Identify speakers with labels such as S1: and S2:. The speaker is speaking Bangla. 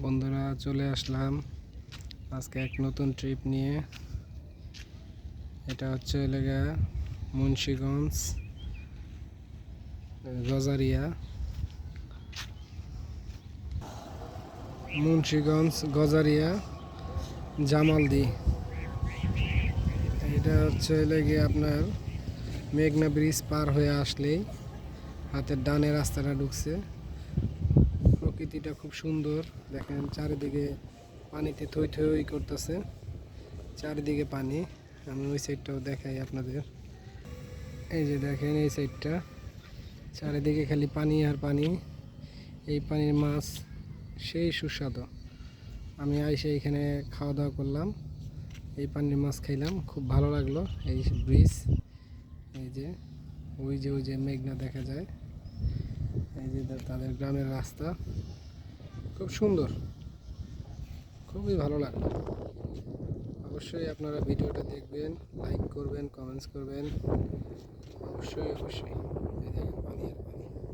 S1: বন্ধুরা চলে আসলাম আজকে এক নতুন ট্রিপ নিয়ে। এটা হচ্ছে লেগা মুন্সিগঞ্জ গজারিয়া, মুন্সিগঞ্জ গজারিয়া জামালদি। এটা হচ্ছে লেগে আপনার মেঘনা ব্রিজ পার হয়ে আসলেই হাতের ডানে রাস্তাটা ঢুকছে। প্রকৃতিটা খুব সুন্দর, দেখেন চারিদিকে পানিতে থই থই করতেছে, চারিদিকে পানি। আমি ওই সাইডটাও দেখাই আপনাদের। এই যে দেখেন এই সাইডটা চারিদিকে খালি পানি আর পানি। এই পানির মাছ সেই সুস্বাদু। আমি আইসে এখানে খাওয়া দাওয়া করলাম, এই পানির মাছ খাইলাম, খুব ভালো লাগলো। এই ব্রিজ, এই যে ওই যে মেঘনা দেখা যায়, এই যে তাদের গ্রামের রাস্তা খুব সুন্দর, খুবই ভালো লাগলো। অবশ্যই আপনারা ভিডিওটা দেখবেন, লাইক করবেন, কমেন্টস করবেন, অবশ্যই। এই দেখেন পানি আর পানি।